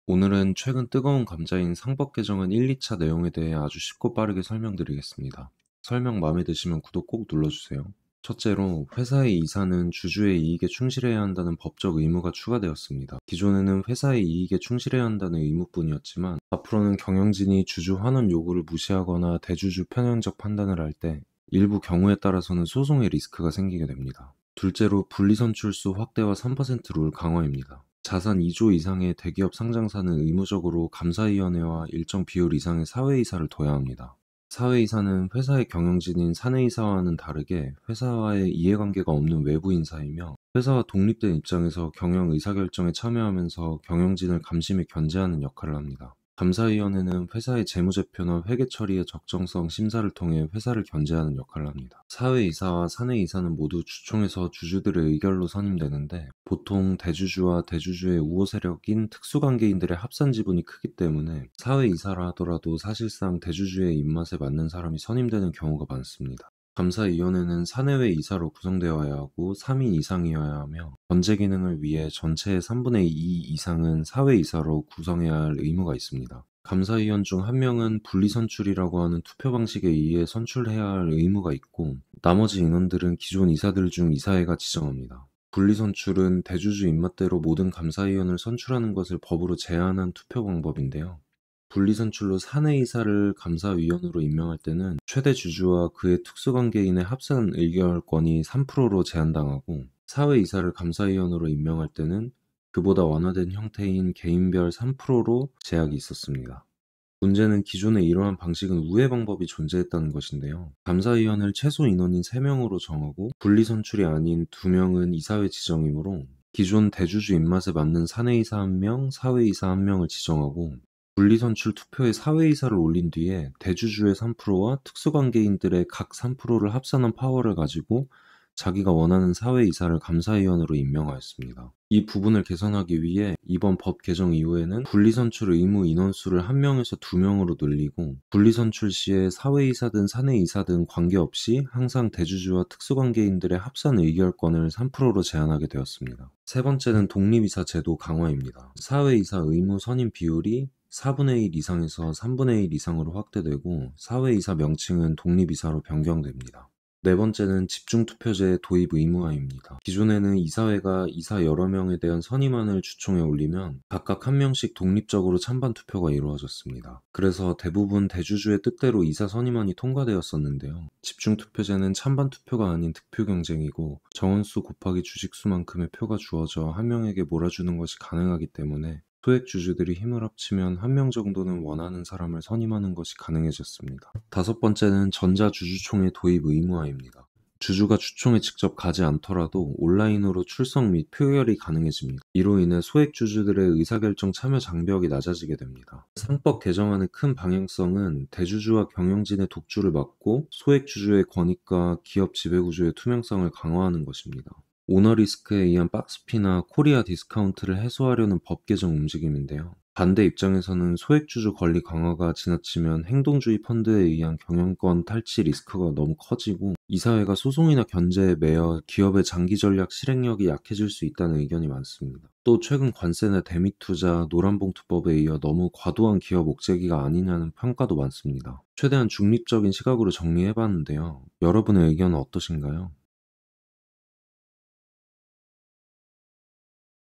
오늘은 최근 뜨거운 감자인 상법 개정안 1~2차 내용에 대해 아주 쉽고 빠르게 설명드리겠습니다. 설명 마음에 드시면 구독 꼭 눌러주세요. 첫째로, 회사의 이사는 주주의 이익에 충실해야 한다는 법적 의무가 추가되었습니다. 기존에는 회사의 이익에 충실해야 한다는 의무뿐이었지만, 앞으로는 경영진이 주주 환원 요구를 무시하거나 대주주 편향적 판단을 할 때 일부 경우에 따라서는 소송의 리스크가 생기게 됩니다. 둘째로, 분리선출수 확대와 3% 룰 강화입니다. 자산 2조 이상의 대기업 상장사는 의무적으로 감사위원회와 일정 비율 이상의 사회이사를 둬야 합니다. 사회이사는 회사의 경영진인 사내이사와는 다르게 회사와의 이해관계가 없는 외부 인사이며, 회사와 독립된 입장에서 경영 의사결정에 참여하면서 경영진을 감시 및 견제하는 역할을 합니다. 감사위원회는 회사의 재무제표나 회계 처리의 적정성 심사를 통해 회사를 견제하는 역할을 합니다. 사회이사와 사내이사는 모두 주총에서 주주들의 의결로 선임되는데, 보통 대주주와 대주주의 우호 세력인 특수관계인들의 합산 지분이 크기 때문에 사회이사라 하더라도 사실상 대주주의 입맛에 맞는 사람이 선임되는 경우가 많습니다. 감사위원회는 사내외 이사로 구성되어야 하고 3인 이상이어야 하며, 견제 기능을 위해 전체의 3분의 2 이상은 사회이사로 구성해야 할 의무가 있습니다. 감사위원 중 한 명은 분리선출이라고 하는 투표 방식에 의해 선출해야 할 의무가 있고, 나머지 인원들은 기존 이사들 중 이사회가 지정합니다. 분리선출은 대주주 입맛대로 모든 감사위원을 선출하는 것을 법으로 제한한 투표 방법인데요. 분리선출로 사내이사를 감사위원으로 임명할 때는 최대 주주와 그의 특수관계인의 합산 의결권이 3%로 제한당하고, 사회이사를 감사위원으로 임명할 때는 그보다 완화된 형태인 개인별 3%로 제약이 있었습니다. 문제는 기존의 이러한 방식은 우회 방법이 존재했다는 것인데요. 감사위원을 최소 인원인 3명으로 정하고 분리선출이 아닌 2명은 이사회 지정이므로, 기존 대주주 입맛에 맞는 사내이사 1명, 사회이사 1명을 지정하고, 분리선출 투표에 사회이사를 올린 뒤에 대주주의 3%와 특수관계인들의 각 3%를 합산한 파워를 가지고 자기가 원하는 사회이사를 감사위원으로 임명하였습니다. 이 부분을 개선하기 위해 이번 법 개정 이후에는 분리선출 의무 인원수를 1명에서 2명으로 늘리고, 분리선출 시에 사회이사든 사내이사든 관계없이 항상 대주주와 특수관계인들의 합산 의결권을 3%로 제한하게 되었습니다. 세 번째는 독립이사 제도 강화입니다. 사회이사 의무 선임 비율이 4분의 1 이상에서 3분의 1 이상으로 확대되고, 사회이사 명칭은 독립이사로 변경됩니다. 네 번째는 집중투표제 도입 의무화입니다. 기존에는 이사회가 이사 여러 명에 대한 선임안을 주총에 올리면 각각 1명씩 독립적으로 찬반 투표가 이루어졌습니다. 그래서 대부분 대주주의 뜻대로 이사 선임안이 통과되었었는데요. 집중투표제는 찬반 투표가 아닌 득표 경쟁이고, 정원수 곱하기 주식수만큼의 표가 주어져 1명에게 몰아주는 것이 가능하기 때문에 소액 주주들이 힘을 합치면 1명 정도는 원하는 사람을 선임하는 것이 가능해졌습니다. 다섯 번째는 전자주주총회 도입 의무화입니다. 주주가 주총에 직접 가지 않더라도 온라인으로 출석 및 표결이 가능해집니다. 이로 인해 소액 주주들의 의사결정 참여 장벽이 낮아지게 됩니다. 상법 개정안의 큰 방향성은 대주주와 경영진의 독주를 막고 소액 주주의 권익과 기업 지배구조의 투명성을 강화하는 것입니다. 오너리스크에 의한 박스피나 코리아 디스카운트를 해소하려는 법 개정 움직임인데요. 반대 입장에서는 소액주주 권리 강화가 지나치면 행동주의 펀드에 의한 경영권 탈취 리스크가 너무 커지고, 이사회가 소송이나 견제에 매여 기업의 장기 전략 실행력이 약해질 수 있다는 의견이 많습니다. 또 최근 관세나 대미 투자, 노란봉투법에 이어 너무 과도한 기업 옥죄기가 아니냐는 평가도 많습니다. 최대한 중립적인 시각으로 정리해봤는데요. 여러분의 의견은 어떠신가요?